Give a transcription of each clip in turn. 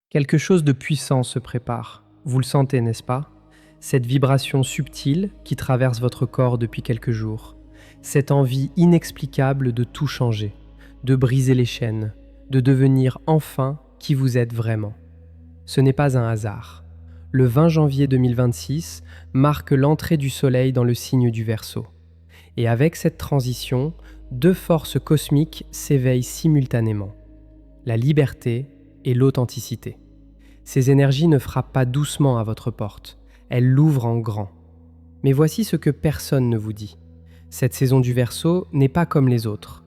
Quelque chose de puissant se prépare. Vous le sentez, n'est-ce pas? Cette vibration subtile qui traverse votre corps depuis quelques jours. Cette envie inexplicable de tout changer, de briser les chaînes, de devenir enfin qui vous êtes vraiment. Ce n'est pas un hasard. Le 20 janvier 2026 marque l'entrée du Soleil dans le signe du Verseau. Et avec cette transition, deux forces cosmiques s'éveillent simultanément. La liberté et l'authenticité. Ces énergies ne frappent pas doucement à votre porte, elles l'ouvrent en grand. Mais voici ce que personne ne vous dit. Cette saison du Verseau n'est pas comme les autres.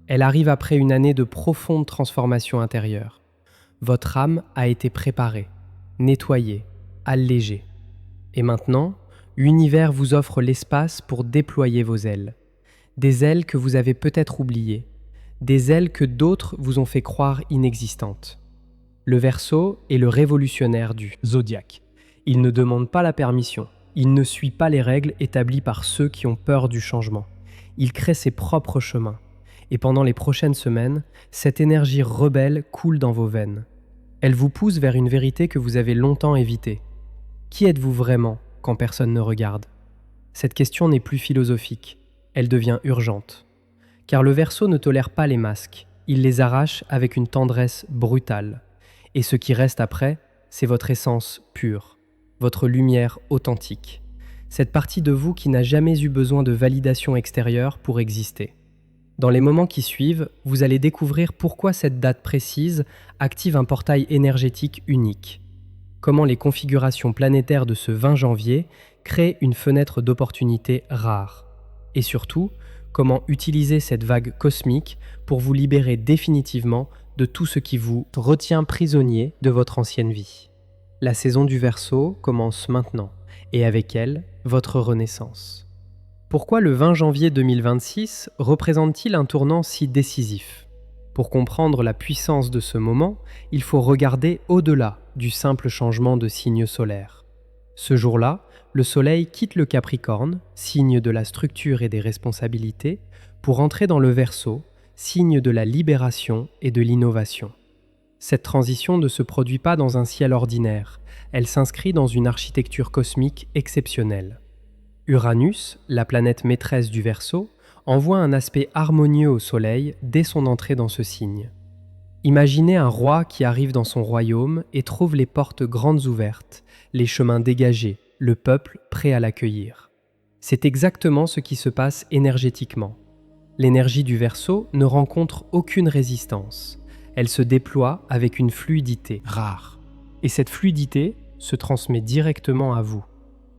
Elle arrive après une année de profonde transformation intérieure. Votre âme a été préparée, nettoyée, allégée. Et maintenant, l'univers vous offre l'espace pour déployer vos ailes. Des ailes que vous avez peut-être oubliées, des ailes que d'autres vous ont fait croire inexistantes. Le Verseau est le révolutionnaire du zodiaque. Il ne demande pas la permission, il ne suit pas les règles établies par ceux qui ont peur du changement. Il crée ses propres chemins. Et pendant les prochaines semaines, cette énergie rebelle coule dans vos veines. Elle vous pousse vers une vérité que vous avez longtemps évitée. Qui êtes-vous vraiment quand personne ne regarde? Cette question n'est plus philosophique, elle devient urgente. Car le Verseau ne tolère pas les masques, il les arrache avec une tendresse brutale. Et ce qui reste après, c'est votre essence pure, votre lumière authentique. Cette partie de vous qui n'a jamais eu besoin de validation extérieure pour exister. Dans les moments qui suivent, vous allez découvrir pourquoi cette date précise active un portail énergétique unique. Comment les configurations planétaires de ce 20 janvier créent une fenêtre d'opportunité rare. Et surtout, comment utiliser cette vague cosmique pour vous libérer définitivement de tout ce qui vous retient prisonnier de votre ancienne vie. La saison du Verseau commence maintenant, et avec elle, votre renaissance. Pourquoi le 20 janvier 2026 représente-t-il un tournant si décisif? Pour comprendre la puissance de ce moment, il faut regarder au-delà du simple changement de signe solaire. Ce jour-là, le Soleil quitte le Capricorne, signe de la structure et des responsabilités, pour entrer dans le Verseau, signe de la libération et de l'innovation. Cette transition ne se produit pas dans un ciel ordinaire, elle s'inscrit dans une architecture cosmique exceptionnelle. Uranus, la planète maîtresse du Verseau, envoie un aspect harmonieux au Soleil dès son entrée dans ce signe. Imaginez un roi qui arrive dans son royaume et trouve les portes grandes ouvertes, les chemins dégagés, le peuple prêt à l'accueillir. C'est exactement ce qui se passe énergétiquement. L'énergie du Verseau ne rencontre aucune résistance. Elle se déploie avec une fluidité rare. Et cette fluidité se transmet directement à vous.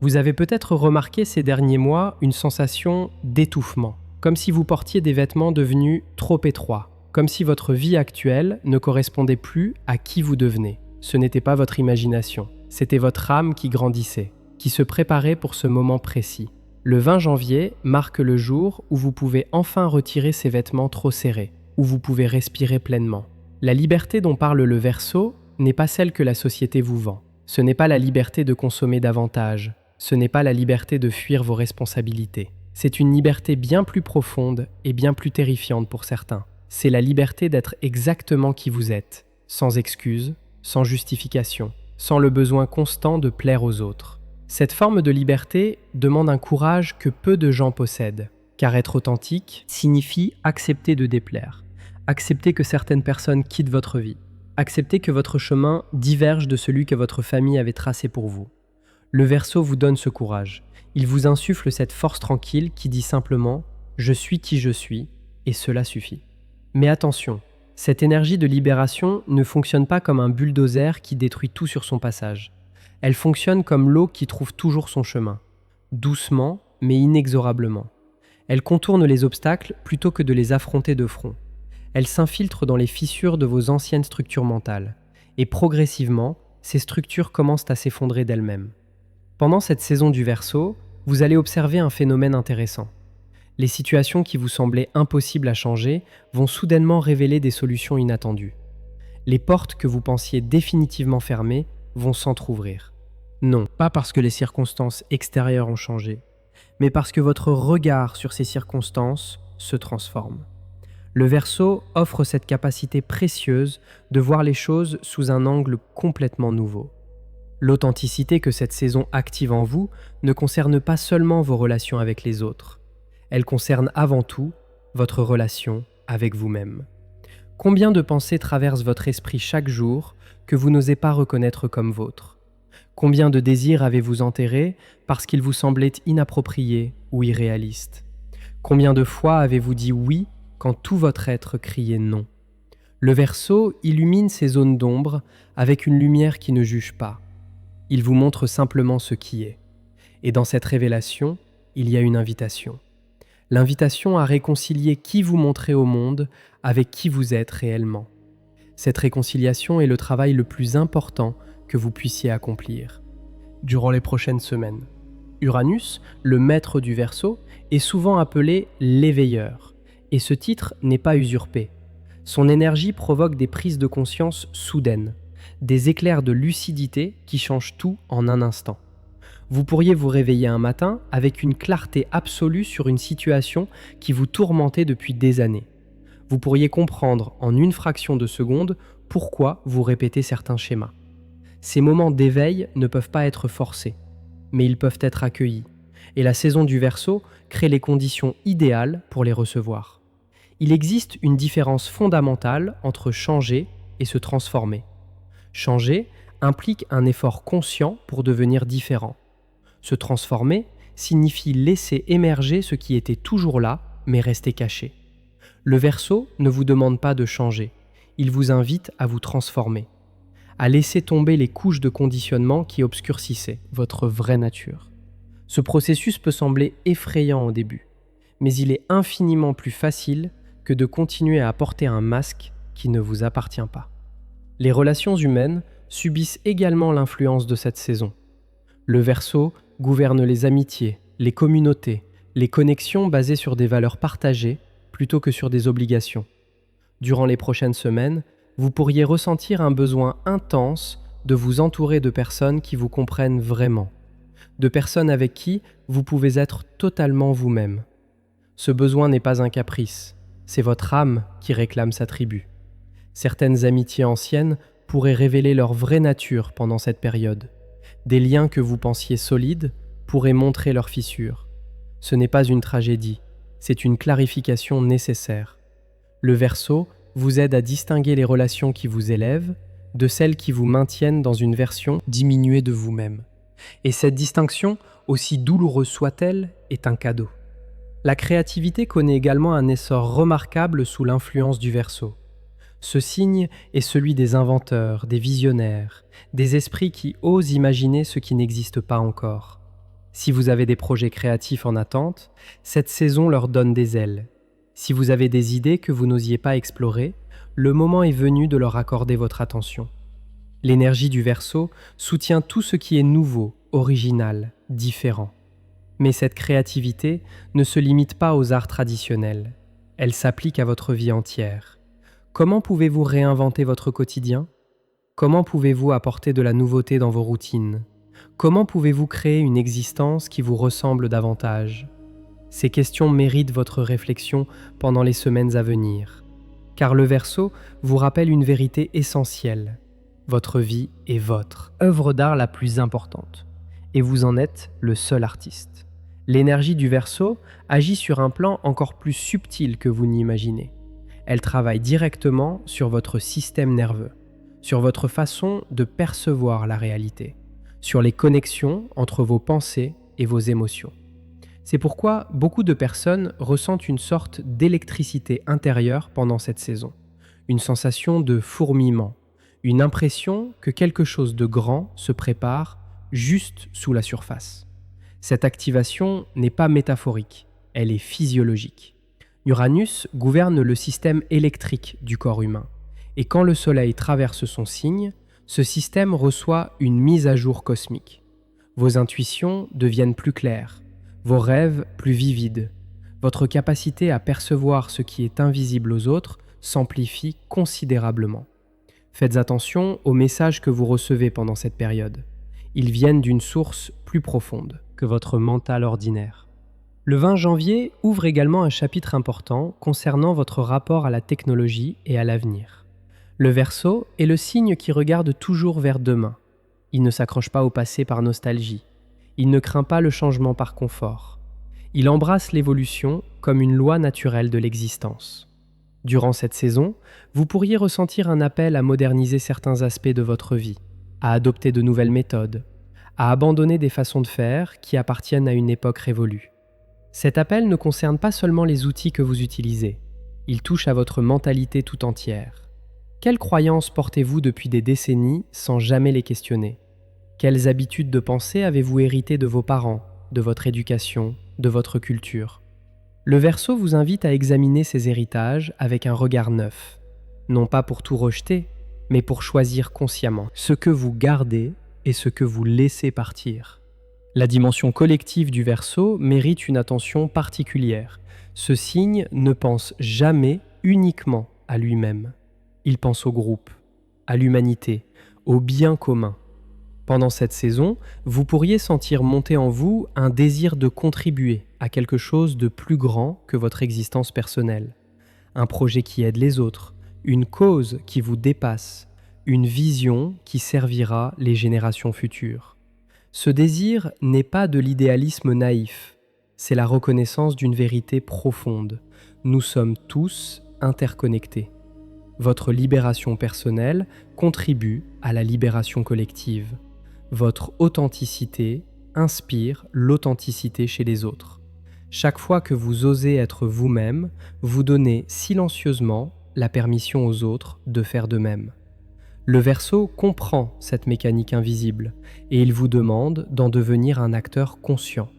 Vous avez peut-être remarqué ces derniers mois une sensation d'étouffement, comme si vous portiez des vêtements devenus trop étroits, comme si votre vie actuelle ne correspondait plus à qui vous devenez. Ce n'était pas votre imagination, c'était votre âme qui grandissait, qui se préparait pour ce moment précis. Le 20 janvier marque le jour où vous pouvez enfin retirer ces vêtements trop serrés, où vous pouvez respirer pleinement. La liberté dont parle le Verseau n'est pas celle que la société vous vend. Ce n'est pas la liberté de consommer davantage, ce n'est pas la liberté de fuir vos responsabilités. C'est une liberté bien plus profonde et bien plus terrifiante pour certains. C'est la liberté d'être exactement qui vous êtes, sans excuse, sans justification, sans le besoin constant de plaire aux autres. Cette forme de liberté demande un courage que peu de gens possèdent, car être authentique signifie accepter de déplaire, accepter que certaines personnes quittent votre vie, accepter que votre chemin diverge de celui que votre famille avait tracé pour vous. Le Verseau vous donne ce courage, il vous insuffle cette force tranquille qui dit simplement « je suis qui je suis » et cela suffit. Mais attention, cette énergie de libération ne fonctionne pas comme un bulldozer qui détruit tout sur son passage. Elle fonctionne comme l'eau qui trouve toujours son chemin, doucement mais inexorablement. Elle contourne les obstacles plutôt que de les affronter de front. Elle s'infiltre dans les fissures de vos anciennes structures mentales, et progressivement, ces structures commencent à s'effondrer d'elles-mêmes. Pendant cette saison du Verseau, vous allez observer un phénomène intéressant. Les situations qui vous semblaient impossibles à changer vont soudainement révéler des solutions inattendues. Les portes que vous pensiez définitivement fermées vont s'entrouvrir. Non, pas parce que les circonstances extérieures ont changé, mais parce que votre regard sur ces circonstances se transforme. Le Verseau offre cette capacité précieuse de voir les choses sous un angle complètement nouveau. L'authenticité que cette saison active en vous ne concerne pas seulement vos relations avec les autres, elle concerne avant tout votre relation avec vous-même. Combien de pensées traversent votre esprit chaque jour que vous n'osez pas reconnaître comme vôtres? Combien de désirs avez-vous enterrés parce qu'ils vous semblaient inappropriés ou irréalistes? Combien de fois avez-vous dit oui quand tout votre être criait non? Le Verseau illumine ces zones d'ombre avec une lumière qui ne juge pas. Il vous montre simplement ce qui est. Et dans cette révélation, il y a une invitation. L'invitation à réconcilier qui vous montrez au monde avec qui vous êtes réellement. Cette réconciliation est le travail le plus important que vous puissiez accomplir. Durant les prochaines semaines, Uranus, le maître du Verseau, est souvent appelé l'éveilleur. Et ce titre n'est pas usurpé. Son énergie provoque des prises de conscience soudaines, des éclairs de lucidité qui changent tout en un instant. Vous pourriez vous réveiller un matin avec une clarté absolue sur une situation qui vous tourmentait depuis des années. Vous pourriez comprendre en une fraction de seconde pourquoi vous répétez certains schémas. Ces moments d'éveil ne peuvent pas être forcés, mais ils peuvent être accueillis. Et la saison du Verseau crée les conditions idéales pour les recevoir. Il existe une différence fondamentale entre changer et se transformer. Changer implique un effort conscient pour devenir différent. Se transformer signifie laisser émerger ce qui était toujours là, mais restait caché. Le Verseau ne vous demande pas de changer, il vous invite à vous transformer, à laisser tomber les couches de conditionnement qui obscurcissaient votre vraie nature. Ce processus peut sembler effrayant au début, mais il est infiniment plus facile que de continuer à porter un masque qui ne vous appartient pas. Les relations humaines subissent également l'influence de cette saison. Le Verseau gouverne les amitiés, les communautés, les connexions basées sur des valeurs partagées plutôt que sur des obligations. Durant les prochaines semaines, vous pourriez ressentir un besoin intense de vous entourer de personnes qui vous comprennent vraiment, de personnes avec qui vous pouvez être totalement vous-même. Ce besoin n'est pas un caprice, c'est votre âme qui réclame sa tribu. Certaines amitiés anciennes pourraient révéler leur vraie nature pendant cette période. Des liens que vous pensiez solides pourraient montrer leurs fissures. Ce n'est pas une tragédie, c'est une clarification nécessaire. Le Verseau vous aide à distinguer les relations qui vous élèvent de celles qui vous maintiennent dans une version diminuée de vous-même. Et cette distinction, aussi douloureuse soit-elle, est un cadeau. La créativité connaît également un essor remarquable sous l'influence du Verseau. Ce signe est celui des inventeurs, des visionnaires, des esprits qui osent imaginer ce qui n'existe pas encore. Si vous avez des projets créatifs en attente, cette saison leur donne des ailes. Si vous avez des idées que vous n'osiez pas explorer, le moment est venu de leur accorder votre attention. L'énergie du Verseau soutient tout ce qui est nouveau, original, différent. Mais cette créativité ne se limite pas aux arts traditionnels. Elle s'applique à votre vie entière. Comment pouvez-vous réinventer votre quotidien? Comment pouvez-vous apporter de la nouveauté dans vos routines? Comment pouvez-vous créer une existence qui vous ressemble davantage? Ces questions méritent votre réflexion pendant les semaines à venir. Car le Verseau vous rappelle une vérité essentielle. Votre vie est votre œuvre d'art la plus importante. Et vous en êtes le seul artiste. L'énergie du Verseau agit sur un plan encore plus subtil que vous n'imaginez. Elle travaille directement sur votre système nerveux, sur votre façon de percevoir la réalité, sur les connexions entre vos pensées et vos émotions. C'est pourquoi beaucoup de personnes ressentent une sorte d'électricité intérieure pendant cette saison, une sensation de fourmillement, une impression que quelque chose de grand se prépare juste sous la surface. Cette activation n'est pas métaphorique, elle est physiologique. Uranus gouverne le système électrique du corps humain, et quand le Soleil traverse son signe, ce système reçoit une mise à jour cosmique. Vos intuitions deviennent plus claires, vos rêves plus vivides. Votre capacité à percevoir ce qui est invisible aux autres s'amplifie considérablement. Faites attention aux messages que vous recevez pendant cette période. Ils viennent d'une source plus profonde que votre mental ordinaire. Le 20 janvier ouvre également un chapitre important concernant votre rapport à la technologie et à l'avenir. Le Verseau est le signe qui regarde toujours vers demain. Il ne s'accroche pas au passé par nostalgie. Il ne craint pas le changement par confort. Il embrasse l'évolution comme une loi naturelle de l'existence. Durant cette saison, vous pourriez ressentir un appel à moderniser certains aspects de votre vie, à adopter de nouvelles méthodes, à abandonner des façons de faire qui appartiennent à une époque révolue. Cet appel ne concerne pas seulement les outils que vous utilisez, il touche à votre mentalité tout entière. Quelles croyances portez-vous depuis des décennies sans jamais les questionner? Quelles habitudes de pensée avez-vous héritées de vos parents, de votre éducation, de votre culture? Le Verseau vous invite à examiner ces héritages avec un regard neuf, non pas pour tout rejeter, mais pour choisir consciemment ce que vous gardez et ce que vous laissez partir. La dimension collective du Verseau mérite une attention particulière. Ce signe ne pense jamais uniquement à lui-même. Il pense au groupe, à l'humanité, au bien commun. Pendant cette saison, vous pourriez sentir monter en vous un désir de contribuer à quelque chose de plus grand que votre existence personnelle. Un projet qui aide les autres, une cause qui vous dépasse, une vision qui servira les générations futures. Ce désir n'est pas de l'idéalisme naïf, c'est la reconnaissance d'une vérité profonde. Nous sommes tous interconnectés. Votre libération personnelle contribue à la libération collective. Votre authenticité inspire l'authenticité chez les autres. Chaque fois que vous osez être vous-même, vous donnez silencieusement la permission aux autres de faire de même. Le Verseau comprend cette mécanique invisible et il vous demande d'en devenir un acteur conscient.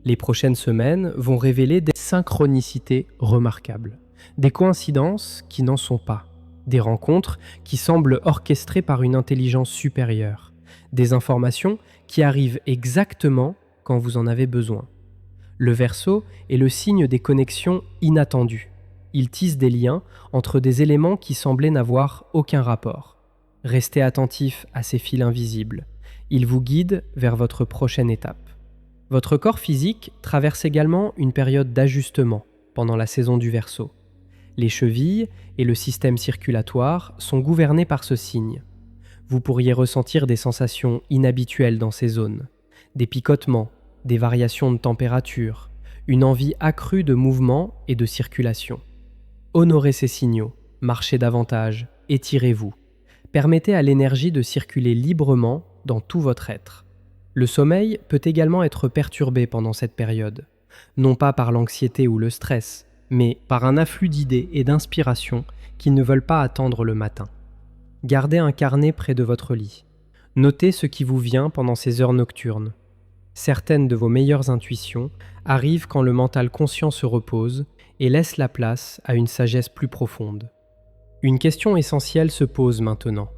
Les prochaines semaines vont révéler des synchronicités remarquables, des coïncidences qui n'en sont pas, des rencontres qui semblent orchestrées par une intelligence supérieure, des informations qui arrivent exactement quand vous en avez besoin. Le Verseau est le signe des connexions inattendues. Il tisse des liens entre des éléments qui semblaient n'avoir aucun rapport. Restez attentif à ces fils invisibles. Ils vous guident vers votre prochaine étape. Votre corps physique traverse également une période d'ajustement pendant la saison du Verseau. Les chevilles et le système circulatoire sont gouvernés par ce signe. Vous pourriez ressentir des sensations inhabituelles dans ces zones, des picotements, des variations de température, une envie accrue de mouvement et de circulation. Honorez ces signaux, marchez davantage, étirez-vous. Permettez à l'énergie de circuler librement dans tout votre être. Le sommeil peut également être perturbé pendant cette période, non pas par l'anxiété ou le stress, mais par un afflux d'idées et d'inspiration qui ne veulent pas attendre le matin. Gardez un carnet près de votre lit. Notez ce qui vous vient pendant ces heures nocturnes. Certaines de vos meilleures intuitions arrivent quand le mental conscient se repose et laisse la place à une sagesse plus profonde. Une question essentielle se pose maintenant.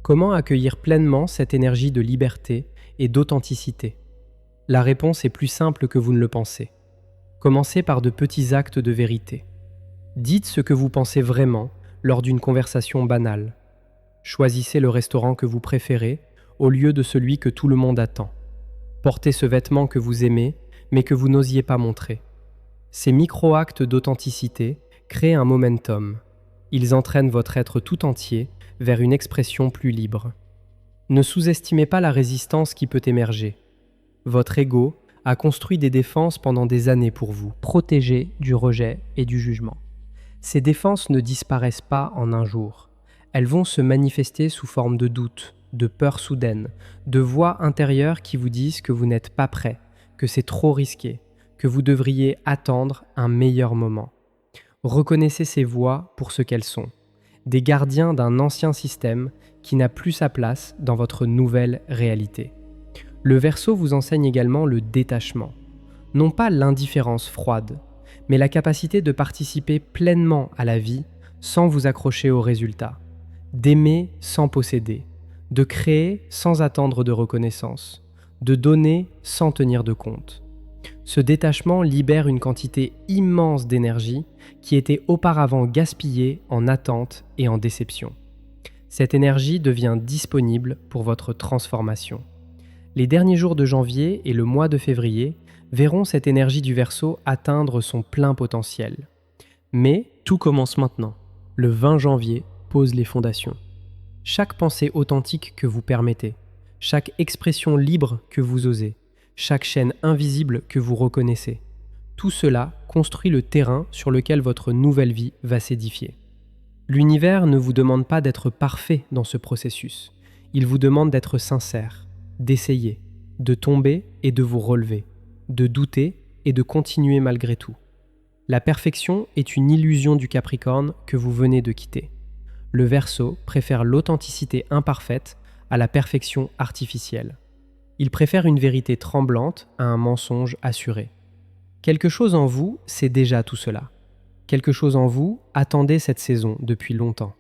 Comment accueillir pleinement cette énergie de liberté et d'authenticité? La réponse est plus simple que vous ne le pensez. Commencez par de petits actes de vérité. Dites ce que vous pensez vraiment lors d'une conversation banale. Choisissez le restaurant que vous préférez au lieu de celui que tout le monde attend. Portez ce vêtement que vous aimez mais que vous n'osiez pas montrer. Ces micro-actes d'authenticité créent un momentum. Ils entraînent votre être tout entier vers une expression plus libre. Ne sous-estimez pas la résistance qui peut émerger. Votre ego a construit des défenses pendant des années pour vous, protégé du rejet et du jugement. Ces défenses ne disparaissent pas en un jour. Elles vont se manifester sous forme de doutes, de peurs soudaines, de voix intérieures qui vous disent que vous n'êtes pas prêt, que c'est trop risqué, que vous devriez attendre un meilleur moment. Reconnaissez ces voix pour ce qu'elles sont, des gardiens d'un ancien système qui n'a plus sa place dans votre nouvelle réalité. Le Verseau vous enseigne également le détachement, non pas l'indifférence froide, mais la capacité de participer pleinement à la vie sans vous accrocher aux résultats, d'aimer sans posséder, de créer sans attendre de reconnaissance, de donner sans tenir de compte. Ce détachement libère une quantité immense d'énergie qui était auparavant gaspillée en attente et en déception. Cette énergie devient disponible pour votre transformation. Les derniers jours de janvier et le mois de février verront cette énergie du Verseau atteindre son plein potentiel. Mais tout commence maintenant. Le 20 janvier pose les fondations. Chaque pensée authentique que vous permettez, chaque expression libre que vous osez, chaque chaîne invisible que vous reconnaissez, tout cela construit le terrain sur lequel votre nouvelle vie va s'édifier. L'univers ne vous demande pas d'être parfait dans ce processus. Il vous demande d'être sincère, d'essayer, de tomber et de vous relever, de douter et de continuer malgré tout. La perfection est une illusion du Capricorne que vous venez de quitter. Le Verseau préfère l'authenticité imparfaite à la perfection artificielle. Il préfère une vérité tremblante à un mensonge assuré. Quelque chose en vous sait déjà tout cela. Quelque chose en vous attendait cette saison depuis longtemps.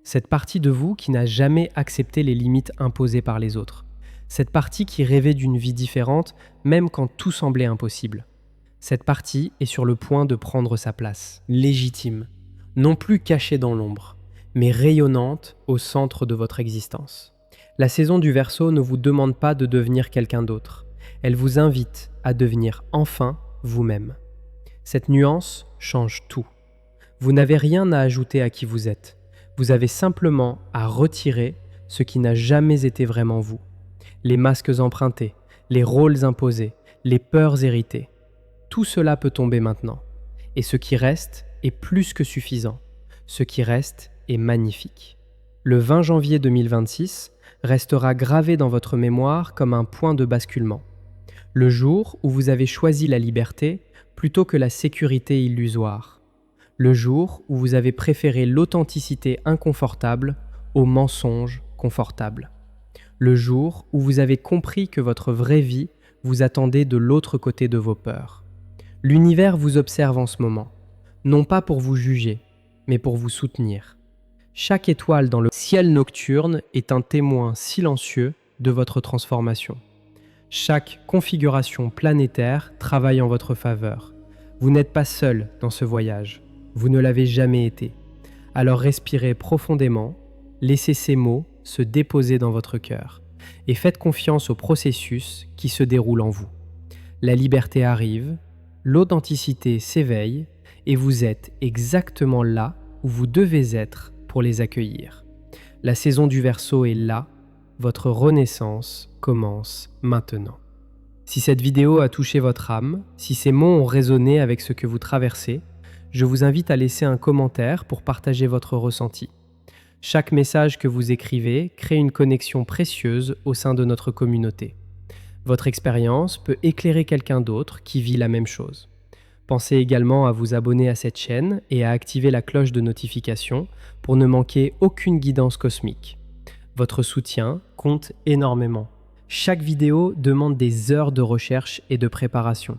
Cette partie de vous qui n'a jamais accepté les limites imposées par les autres. Cette partie qui rêvait d'une vie différente même quand tout semblait impossible. Cette partie est sur le point de prendre sa place, légitime, non plus cachée dans l'ombre, mais rayonnante au centre de votre existence. La saison du Verseau ne vous demande pas de devenir quelqu'un d'autre. Elle vous invite à devenir enfin vous-même. Cette nuance change tout. Vous n'avez rien à ajouter à qui vous êtes. Vous avez simplement à retirer ce qui n'a jamais été vraiment vous. Les masques empruntés, les rôles imposés, les peurs héritées. Tout cela peut tomber maintenant. Et ce qui reste est plus que suffisant. Ce qui reste est magnifique. Le 20 janvier 2026 restera gravé dans votre mémoire comme un point de basculement. Le jour où vous avez choisi la liberté plutôt que la sécurité illusoire. Le jour où vous avez préféré l'authenticité inconfortable au mensonge confortable. Le jour où vous avez compris que votre vraie vie vous attendait de l'autre côté de vos peurs. L'univers vous observe en ce moment, non pas pour vous juger, mais pour vous soutenir. Chaque étoile dans le ciel nocturne est un témoin silencieux de votre transformation. Chaque configuration planétaire travaille en votre faveur. Vous n'êtes pas seul dans ce voyage. Vous ne l'avez jamais été. Alors respirez profondément, laissez ces mots se déposer dans votre cœur et faites confiance au processus qui se déroule en vous. La liberté arrive, l'authenticité s'éveille et vous êtes exactement là où vous devez être pour les accueillir. La saison du Verseau est là, votre renaissance commence maintenant. Si cette vidéo a touché votre âme, si ces mots ont résonné avec ce que vous traversez, je vous invite à laisser un commentaire pour partager votre ressenti. Chaque message que vous écrivez crée une connexion précieuse au sein de notre communauté. Votre expérience peut éclairer quelqu'un d'autre qui vit la même chose. Pensez également à vous abonner à cette chaîne et à activer la cloche de notification pour ne manquer aucune guidance cosmique. Votre soutien compte énormément. Chaque vidéo demande des heures de recherche et de préparation.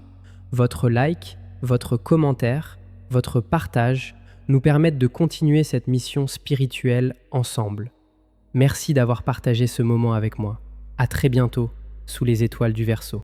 Votre like, votre commentaire, votre partage nous permettent de continuer cette mission spirituelle ensemble. Merci d'avoir partagé ce moment avec moi. À très bientôt sous les étoiles du Verseau.